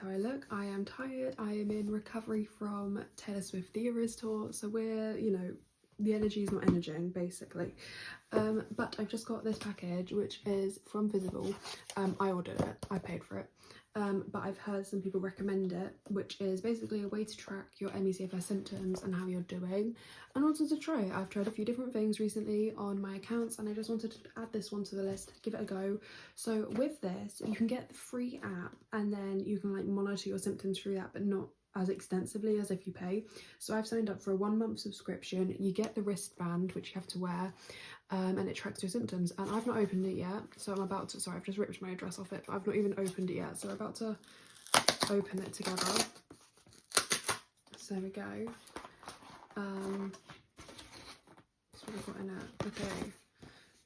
how I look. I am tired. I am in recovery from Taylor Swift The Eras tour, so we're, you know, the energy is not energying basically. But I've just got this package which is from Visible. I ordered it, I paid for it, but I've heard some people recommend it, which is basically a way to track your ME/CFS symptoms and how you're doing, and wanted to try it. I've tried a few different things recently on my accounts and I just wanted to add this one to the list, give it a go. So with this you can get the free app and then you can like monitor your symptoms through that, but not as extensively as if you pay. So I've signed up for a 1-month subscription. You get the wristband which you have to wear, and it tracks your symptoms, and I've not opened it yet, so I'm about to, sorry, I've just ripped my address off it, but I've not even opened it yet, so we're about to open it together. So there we go. That's what I've got in it. Okay,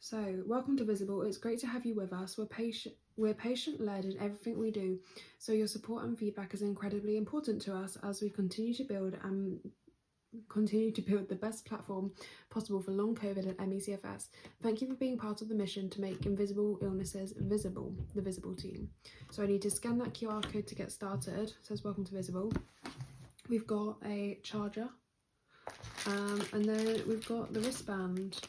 so welcome to Visible. It's great to have you with us. We're patient-led in everything we do, so your support and feedback is incredibly important to us as we continue to build the best platform possible for long COVID and ME/CFS. Thank you for being part of the mission to make invisible illnesses visible, the Visible team. So I need to scan that QR code to get started. It says welcome to Visible. We've got a charger, and then we've got the wristband.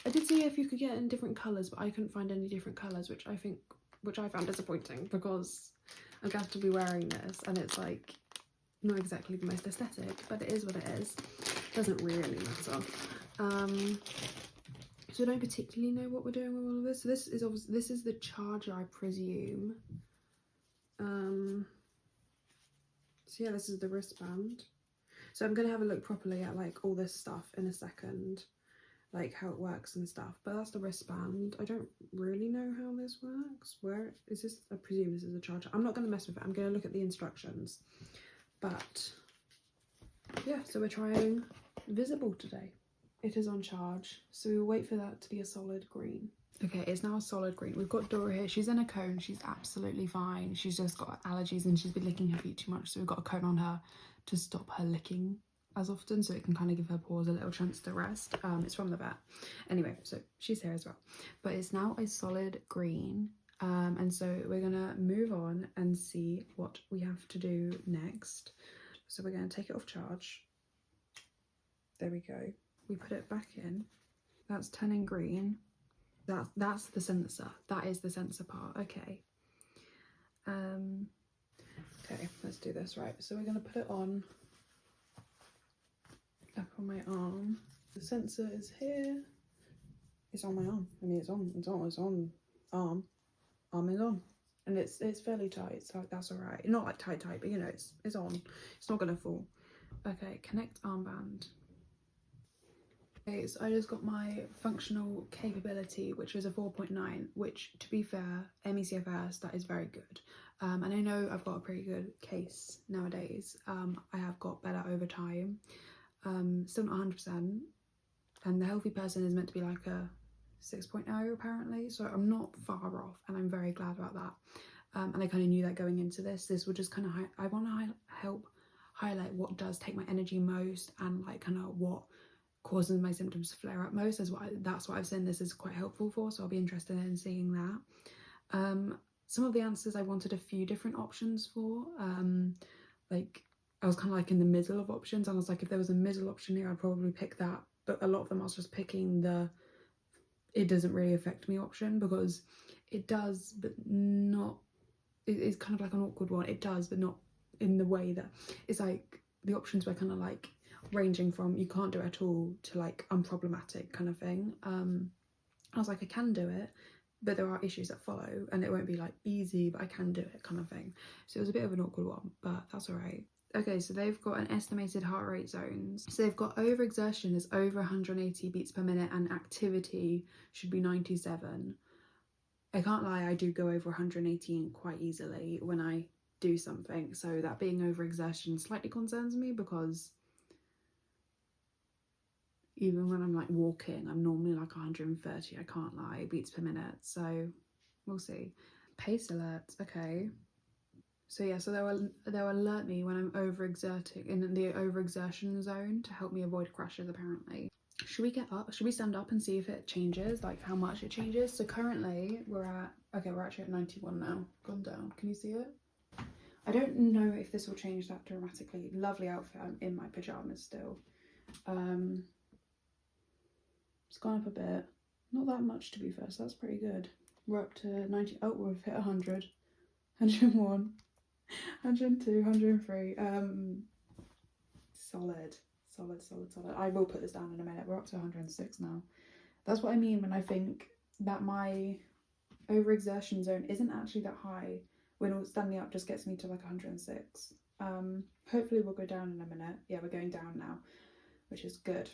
I did see if you could get in different colours, but I couldn't find any different colours, which I found disappointing, because I'm going to have to be wearing this and it's like not exactly the most aesthetic, but it is what it is. Doesn't really matter. So I don't particularly know what we're doing with all of this. So this is obviously, this is the charger, I presume. So yeah, this is the wristband. So I'm gonna have a look properly at like all this stuff in a second, like how it works and stuff. But that's the wristband. I don't really know how this works. Where is this? I presume this is a charger. I'm not gonna mess with it. I'm gonna look at the instructions. But yeah, so we're trying Visible today. It is on charge, so we'll wait for that to be a solid green. Okay, it's now a solid green. We've got Dora here. She's in a cone. She's absolutely fine. She's just got allergies and she's been licking her feet too much, so we've got a cone on her to stop her licking as often, so it can kind of give her paws a little chance to rest. It's from the vet. Anyway, so she's here as well. But it's now a solid green. And so we're gonna move on and see what we have to do next. So we're gonna take it off charge. There we go. We put it back in. That's turning green. That's the sensor. That is the sensor part. Okay. Okay, let's do this. Right, so we're gonna put it on up on my arm. The sensor is here. It's on my arm. I mean, it's on arm. Arm is on, and it's fairly tight, so that's all right. Not like tight, but you know, it's on. It's not gonna fall. Okay, connect armband. Okay, so I just got my functional capability, which is a 4.9, which, to be fair, ME/CFS, that is very good. And I know I've got a pretty good case nowadays. I have got better over time. Still not 100%, and the healthy person is meant to be like a 6.0 apparently, so I'm not far off, and I'm very glad about that. And I kind of knew that going into this. This would just kind of I want to help highlight what does take my energy most, and like kind of what causes my symptoms to flare up most. That's what I've seen this is quite helpful for, so I'll be interested in seeing that. Some of the answers I wanted a few different options for. Like I was kind of like in the middle of options, and I was like, if there was a middle option here I'd probably pick that, but a lot of them I was just picking the it doesn't really affect me option, because it does, but not, it's kind of like an awkward one. It does, but not in the way that it's like the options were kind of like ranging from you can't do it at all to like unproblematic kind of thing. I was like, I can do it, but there are issues that follow, and it won't be like easy, but I can do it kind of thing. So it was a bit of an awkward one, but that's all right. Okay, so they've got an estimated heart rate zones. So they've got overexertion is over 180 beats per minute and activity should be 97. I can't lie, I do go over 118 quite easily when I do something. So that being overexertion slightly concerns me, because even when I'm like walking, I'm normally like 130, I can't lie, beats per minute. So we'll see. Pace alerts, okay. So yeah, so they'll alert me when I'm overexerting, in the overexertion zone, to help me avoid crashes apparently. Should we get up? Should we stand up and see if it changes, like how much it changes? So currently we're actually at 91 now. Gone down. Can you see it? I don't know if this will change that dramatically. Lovely outfit. I'm in my pajamas still. It's gone up a bit. Not that much to be fair, so that's pretty good. We're up to 90. Oh, we've hit 100. 101. 102. 103. Solid. I will put this down in a minute. We're up to 106 now. That's what I mean when I think that my overexertion zone isn't actually that high. When all standing up just gets me to like 106. Hopefully we'll go down in a minute. Yeah, we're going down now, which is good.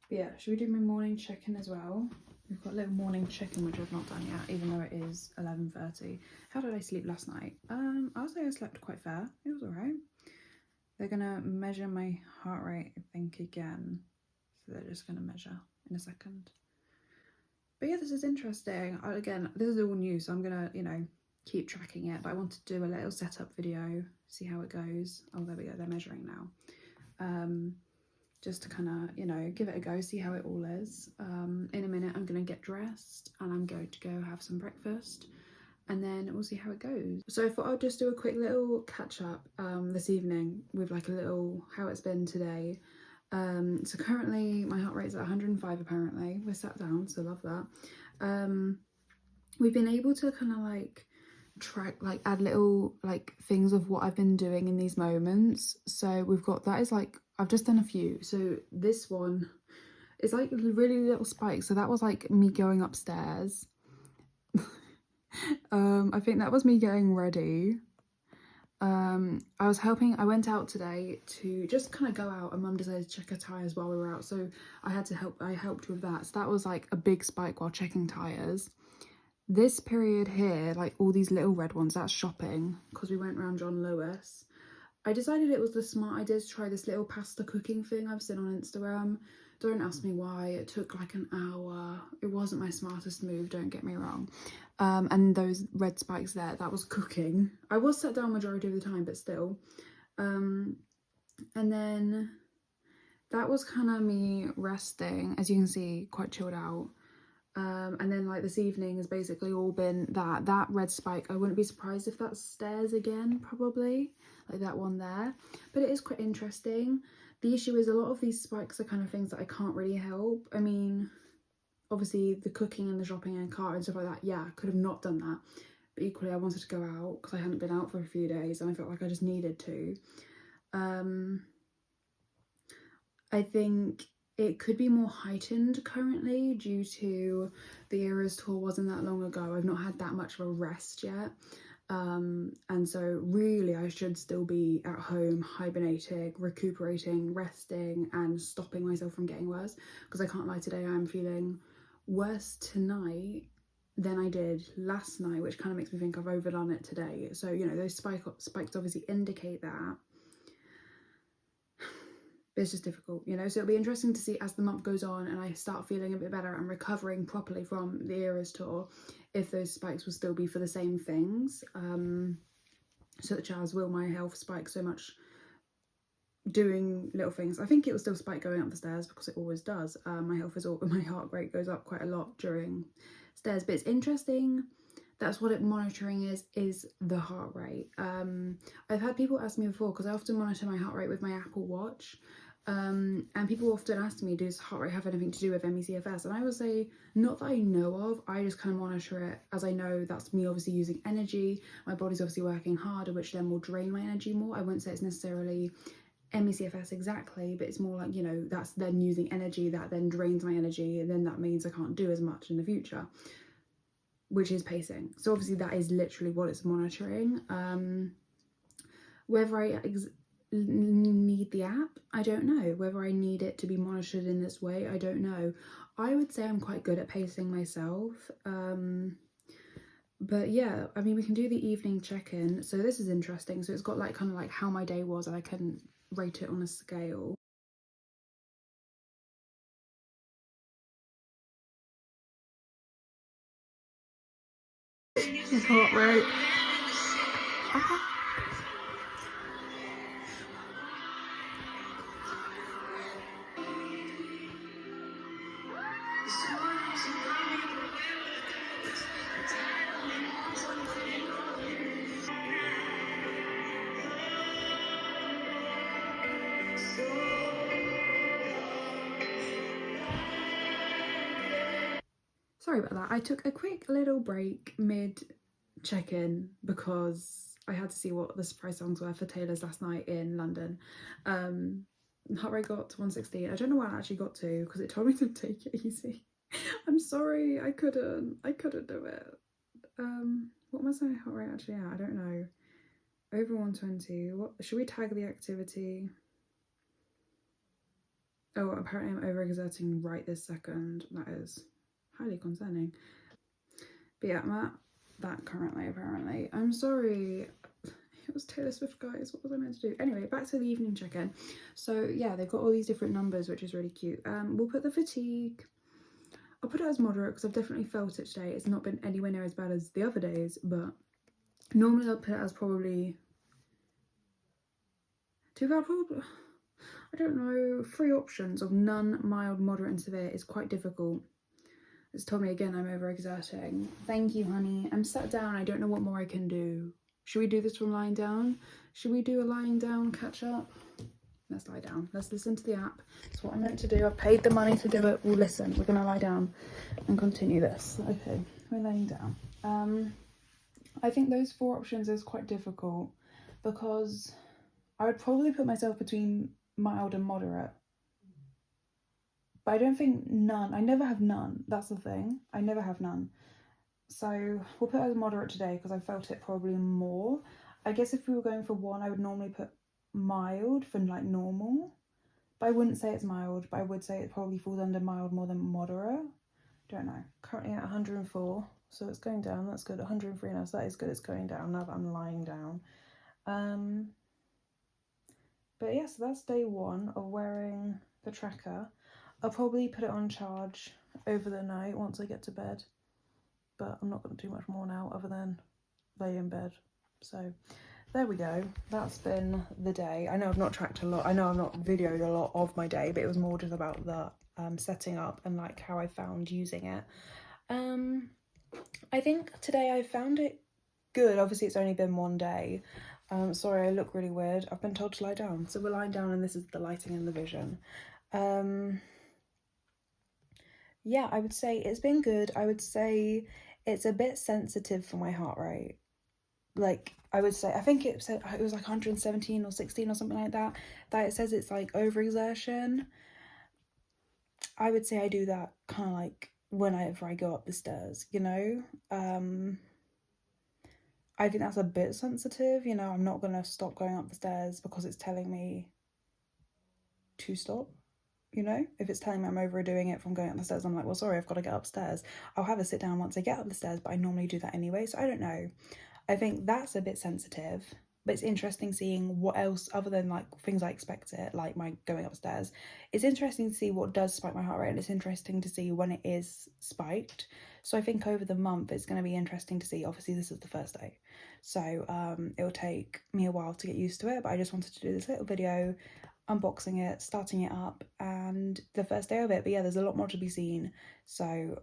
Yeah, should we do my morning check-in as well? We've got a little morning check-in which I've not done yet, even though it is 11:30. How did I sleep last night? I'll say I slept quite fair. It was alright. They're gonna measure my heart rate, I think, again. So they're just gonna measure in a second. But yeah, this is interesting. Again, this is all new, so I'm gonna, you know, keep tracking it. But I want to do a little setup video, see how it goes. Oh, there we go. They're measuring now. Just to kind of, you know, give it a go, see how it all is. In a minute, I'm going to get dressed and I'm going to go have some breakfast and then we'll see how it goes. So I thought I'd just do a quick little catch up this evening with like a little how it's been today. So currently my heart rate's at 105 apparently. We're sat down, so love that. We've been able to kind of like track, like add little like things of what I've been doing in these moments. So we've got, that is like, I've just done a few. So this one is like really little spikes. So that was like me going upstairs. I think that was me getting ready. I went out today to just kind of go out and mum decided to check her tyres while we were out. So I helped with that. So that was like a big spike while checking tyres. This period here, like all these little red ones, that's shopping because we went around John Lewis. I decided it was the smart idea to try this little pasta cooking thing I've seen on Instagram. Don't ask me why, it took like an hour. It wasn't my smartest move, don't get me wrong. And those red spikes there, that was cooking. I was sat down majority of the time, but still. And then that was kind of me resting, as you can see, quite chilled out. And then like this evening has basically all been that red spike. I wouldn't be surprised if that's stairs again, probably, like that one there. But it is quite interesting. The issue is a lot of these spikes are kind of things that I can't really help. I mean, obviously the cooking and the shopping and car and stuff like that, yeah, I could have not done that. But equally I wanted to go out because I hadn't been out for a few days and I felt like I just needed to. I think it could be more heightened currently due to the Eras tour wasn't that long ago. I've not had that much of a rest yet. And so really I should still be at home hibernating, recuperating, resting and stopping myself from getting worse, because I can't lie, today I'm feeling worse tonight than I did last night, which kind of makes me think I've overdone it today. So, you know, those spikes obviously indicate that. But it's just difficult, you know, so it'll be interesting to see as the month goes on and I start feeling a bit better and recovering properly from the Eras tour, if those spikes will still be for the same things, such as will my health spike so much doing little things. I think it will still spike going up the stairs because it always does. My heart rate goes up quite a lot during stairs, but it's interesting. That's what monitoring is the heart rate. I've had people ask me before, because I often monitor my heart rate with my Apple Watch, and people often ask me, does heart rate have anything to do with ME/CFS? And I would say, not that I know of. I just kind of monitor it as I know that's me obviously using energy. My body's obviously working harder, which then will drain my energy more. I won't say it's necessarily ME/CFS exactly, but it's more like, you know, that's then using energy that then drains my energy, and then that means I can't do as much in the future, which is pacing. So obviously that is literally what it's monitoring. Whether I need the app, I don't know. Whether I need it to be monitored in this way, I don't know. I would say I'm quite good at pacing myself. But yeah, I mean, we can do the evening check-in. So this is interesting. So it's got like kind of like how my day was, and I can rate it on a scale. Heart rate. Sorry about that. I took a quick little break mid check-in because I had to see what the surprise songs were for Taylor's last night in London. Heart rate got to 116. I don't know what I actually got to because it told me to take it easy. I'm sorry, I couldn't do it. What was my heart rate actually at? I don't know. Over 120. What should we tag the activity? Oh, apparently I'm overexerting right this second. That is highly concerning. But yeah, I'm at that currently, apparently. I'm sorry. It was Taylor Swift, guys. What was I meant to do? Anyway, back to the evening check-in. So yeah, they've got all these different numbers, which is really cute. We'll put the fatigue. I'll put it as moderate because I've definitely felt it today. It's not been anywhere near as bad as the other days, but normally I'll put it as probably I don't know, 3 options of none, mild, moderate and severe is quite difficult. It's told me again I'm overexerting. Thank you, honey. I'm sat down. I don't know what more I can do. Should we do this from lying down? Should we do a lying down catch up? Let's lie down. Let's listen to the app. It's what I'm meant to do. I've paid the money to do it. We'll listen. We're going to lie down and continue this. Okay, we're laying down. I think those 4 options is quite difficult because I would probably put myself between mild and moderate. But I don't think none. I never have none. That's the thing. I never have none. So we'll put it as moderate today because I felt it probably more. I guess if we were going for 1, I would normally put mild for like normal. But I wouldn't say it's mild, but I would say it probably falls under mild more than moderate. Don't know. Currently at 104, so it's going down. That's good. 103 now, so that is good. It's going down now that I'm lying down. But yeah, so that's day 1 of wearing the tracker. I'll probably put it on charge over the night once I get to bed. But I'm not going to do much more now other than lay in bed. So there we go. That's been the day. I know I've not tracked a lot. I know I've not videoed a lot of my day, but it was more just about the setting up and like how I found using it. I think today I found it good. Obviously it's only been 1 day. Sorry, I look really weird. I've been told to lie down. So we're lying down and this is the lighting and the vision. Yeah, I would say it's been good. I would say it's a bit sensitive for my heart rate. Like, I would say, I think it said it was like 117 or 16 or something like that. That it says it's like overexertion. I would say I do that kind of like whenever I go up the stairs, you know? I think that's a bit sensitive, you know? I'm not going to stop going up the stairs because it's telling me to stop. You know, if it's telling me I'm overdoing it from going up the stairs, I'm like, well, sorry, I've got to get upstairs. I'll have a sit down once I get up the stairs, but I normally do that anyway. So I don't know. I think that's a bit sensitive, but it's interesting seeing what else other than like things I expect it, like my going upstairs. It's interesting to see what does spike my heart rate, and it's interesting to see when it is spiked. So I think over the month, it's going to be interesting to see. Obviously, this is the first day, so it'll take me a while to get used to it, but I just wanted to do this little video unboxing it, starting it up, and the first day of it. But yeah, there's a lot more to be seen. So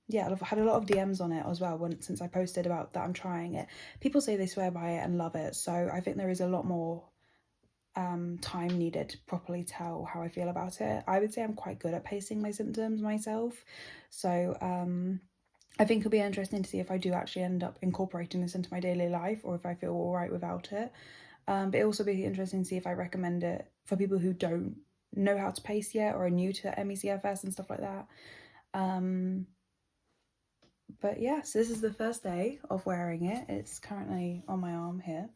yeah, I've had a lot of DMs on it as well since I posted about that I'm trying it. People say they swear by it and love it, so I think there is a lot more time needed to properly tell how I feel about it. I would say I'm quite good at pacing my symptoms myself, so I think it'll be interesting to see if I do actually end up incorporating this into my daily life or if I feel all right without it. But it'll also be interesting to see if I recommend it for people who don't know how to pace yet or are new to CFS and stuff like that. But yeah, so this is the first day of wearing it. It's currently on my arm here.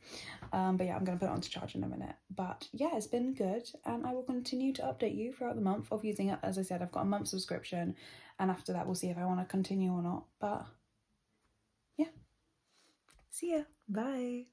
But yeah, I'm going to put it onto charge in a minute. But yeah, it's been good, and I will continue to update you throughout the month of using it. As I said, I've got a month subscription, and after that we'll see if I want to continue or not. But yeah, see ya. Bye.